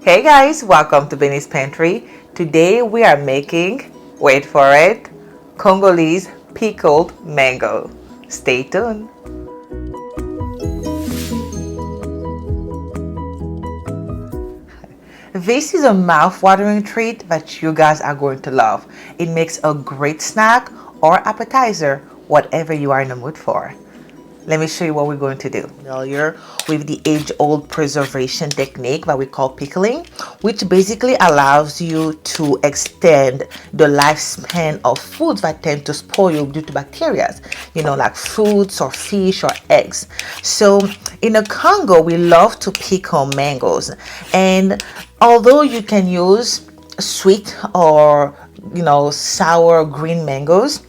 Hey guys, welcome to Benny's Pantry. Today we are making, wait for it, Congolese pickled mango. Stay tuned. This is a mouth-watering treat that you guys are going to love. It makes a great snack or appetizer, whatever you are in the mood for. Let me show you what we're going to do. Familiar with the age-old preservation technique that we call pickling, which basically allows you to extend the lifespan of foods that tend to spoil due to bacteria, like fruits or fish or eggs. So in the Congo, we love to pickle mangoes. And although you can use sweet or, sour green mangoes,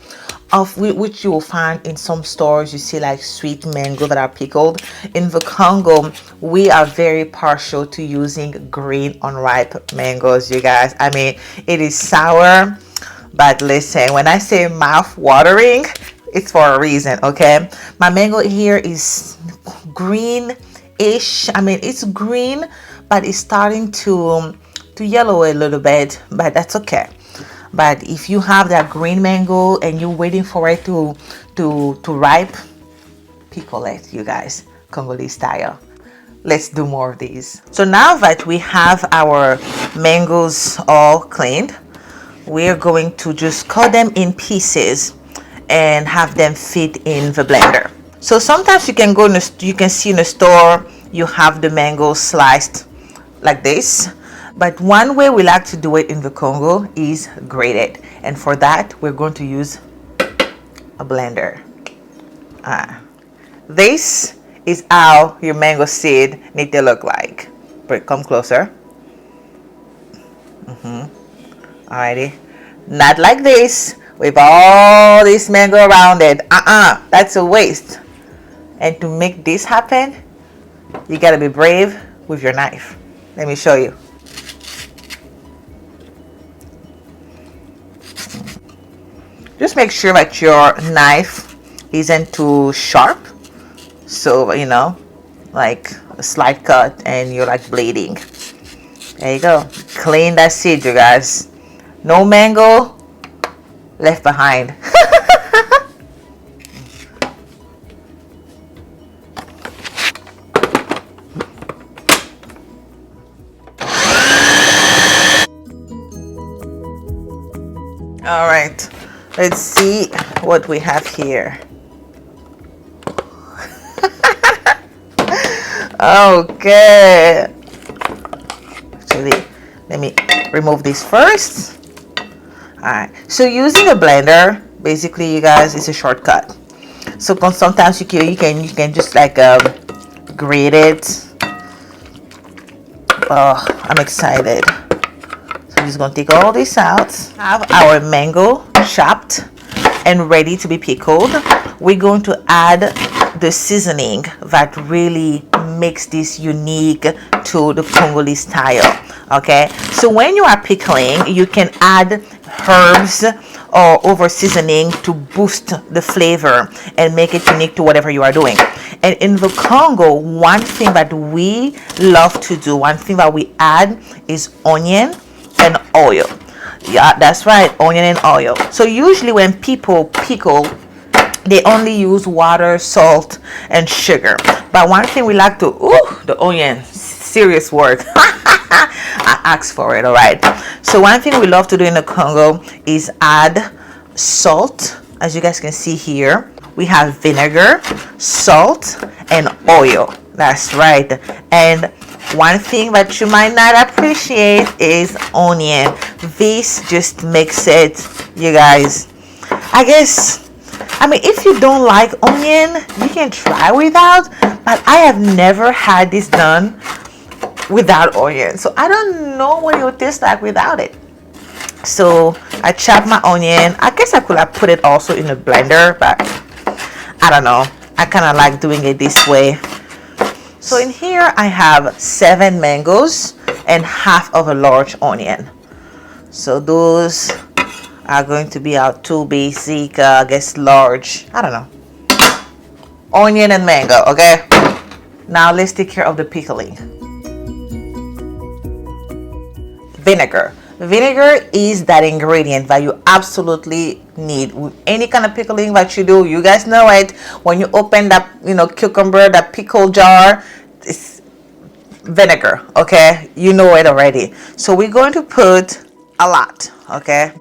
of which you will find in some stores. You see like sweet mango that are pickled. In the Congo, we are very partial to using green unripe mangoes, you guys. I mean, it is sour, but listen, when I say mouth watering, it's for a reason, okay? My mango here is green-ish. I mean, it's green, but it's starting to yellow a little bit, but that's okay. But if you have that green mango and you're waiting for it to ripe, pickle it, you guys, Congolese style. Let's do more of these. So now that we have our mangoes all cleaned, we're going to just cut them in pieces and have them fit in the blender. So sometimes you can you can see in the store, you have the mango sliced like this. But one way we like to do it in the Congo is grated. And for that, we're going to use a blender. This is how your mango seed need to look like. But come closer. Alrighty. Not like this, with all this mango around it. That's a waste. And to make this happen, you gotta be brave with your knife. Let me show you. Just make sure that your knife isn't too sharp. So, like a slight cut and you're like bleeding. There you go. Clean that seed, you guys. No mango left behind. All right. Let's see what we have here. Okay. Actually, let me remove this first. Alright. So using a blender, basically, you guys, is a shortcut. So sometimes you can just like grate it. Oh, I'm excited. I'm just going to take all this out. Have our mango chopped and ready to be pickled. We're going to add the seasoning that really makes this unique to the Congolese style. Okay, so when you are pickling, you can add herbs or over seasoning to boost the flavor and make it unique to whatever you are doing. And in the Congo, one thing that we love to do, one thing that we add is onion and oil. Yeah, that's right, onion and oil. So usually when people pickle, they only use water, salt, and sugar. But one thing we like to, the onion, serious work. I asked for it, all right. So one thing we love to do in the Congo is add salt. As you guys can see here, we have vinegar, salt, and oil. That's right. And one thing that you might not appreciate is onion. This just makes it, you guys, I mean, if you don't like onion, you can try without, but I have never had this done without onion. So I don't know what it would taste like without it. So I chopped my onion. I guess I could have put it also in a blender, but I don't know. I kind of like doing it this way. So in here I have 7 mangoes and half of a large onion. So those are going to be our 2 basic, I guess large, I don't know, onion and mango. Okay, now let's take care of the pickling. vinegar. Vinegar is that ingredient that you absolutely need with any kind of pickling that you do. You guys know it. When you open that, cucumber, that pickle jar, it's vinegar. Okay, you know it already. So we're going to put a lot. Okay,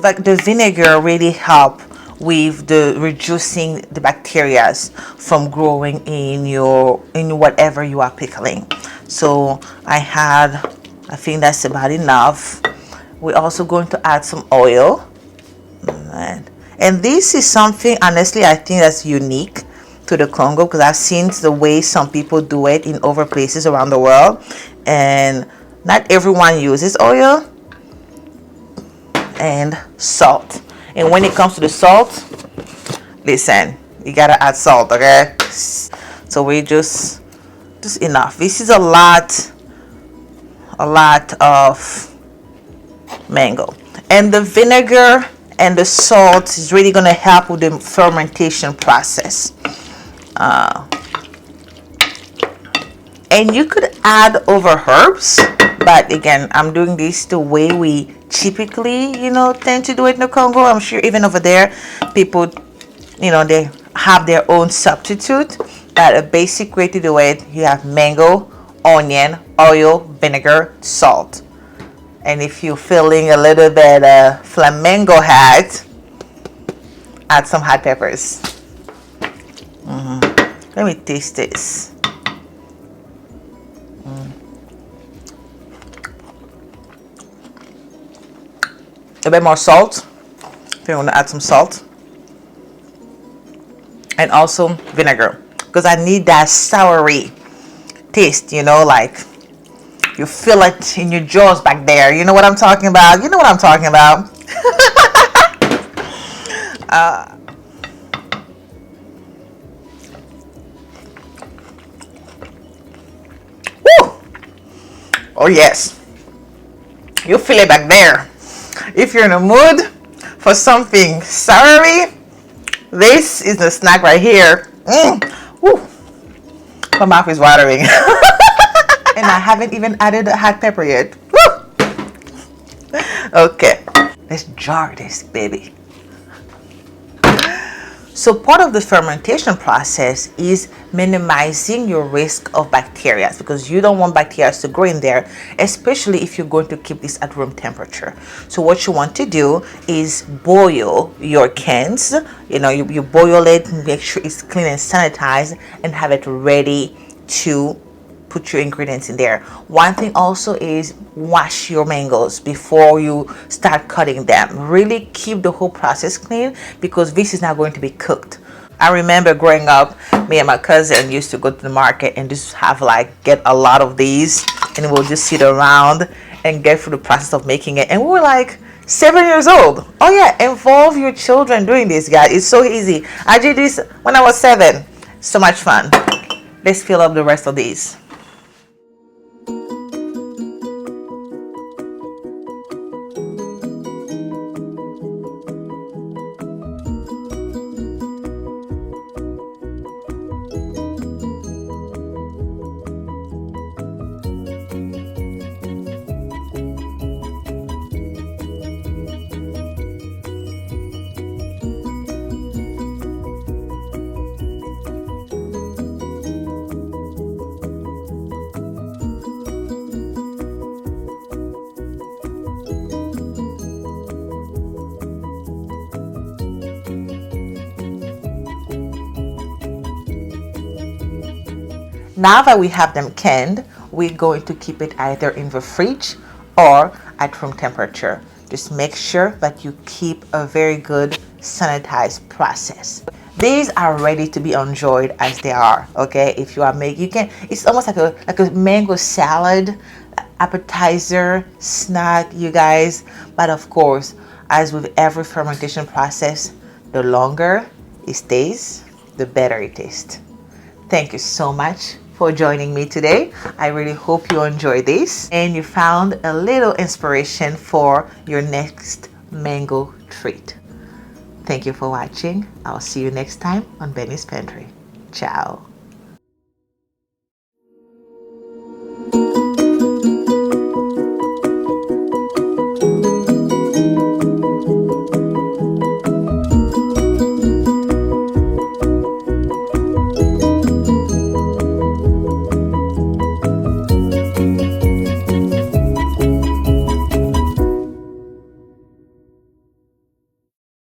like the vinegar really help with the reducing the bacteria from growing in whatever you are pickling. So I think that's about enough. We're also going to add some oil, and this is something, honestly, I think that's unique to the Congo, because I've seen the way some people do it in other places around the world, and not everyone uses oil. And salt. And when it comes to the salt, listen, you gotta add salt, okay? So we just enough. This is a lot of mango, and the vinegar and the salt is really gonna help with the fermentation process. And you could add other herbs, but again, I'm doing this the way we typically, tend to do it in the Congo. I'm sure even over there, people, they have their own substitute. But a basic way to do it, you have mango, onion, oil, vinegar, salt. And if you're feeling a little bit flamenco hat, add some hot peppers. Let me taste this. A bit more salt if you want to add some salt, and also vinegar, because I need that soury taste, like you feel it in your jaws back there. You know what I'm talking about? Woo! Oh yes, you feel it back there. If you're in a mood for something soury, this is the snack right here. Woo. My mouth is watering. And I haven't even added the hot pepper yet. Woo. Okay, let's jar this baby. So part of the fermentation process is minimizing your risk of bacteria, because you don't want bacteria to grow in there, especially if you're going to keep this at room temperature. So what you want to do is boil your cans. You boil it, make sure it's clean and sanitized, and have it ready to put your ingredients in there. One thing also is wash your mangoes before you start cutting them. Really keep the whole process clean, because this is not going to be cooked. I remember growing up, me and my cousin used to go to the market and just get a lot of these, and we'll just sit around and get through the process of making it. And we were like 7 years old. Oh yeah, involve your children doing this, guys. It's so easy. I did this when I was 7. So much fun. Let's fill up the rest of these. Now that we have them canned, we're going to keep it either in the fridge or at room temperature. Just make sure that you keep a very good sanitized process. These are ready to be enjoyed as they are. Okay, if you are making, it's almost like a mango salad, appetizer, snack, you guys. But of course, as with every fermentation process, the longer it stays, the better it tastes. Thank you so much for joining me today. I really hope you enjoyed this and you found a little inspiration for your next mango treat. Thank you for watching. I'll see you next time on Benny's Pantry. Ciao.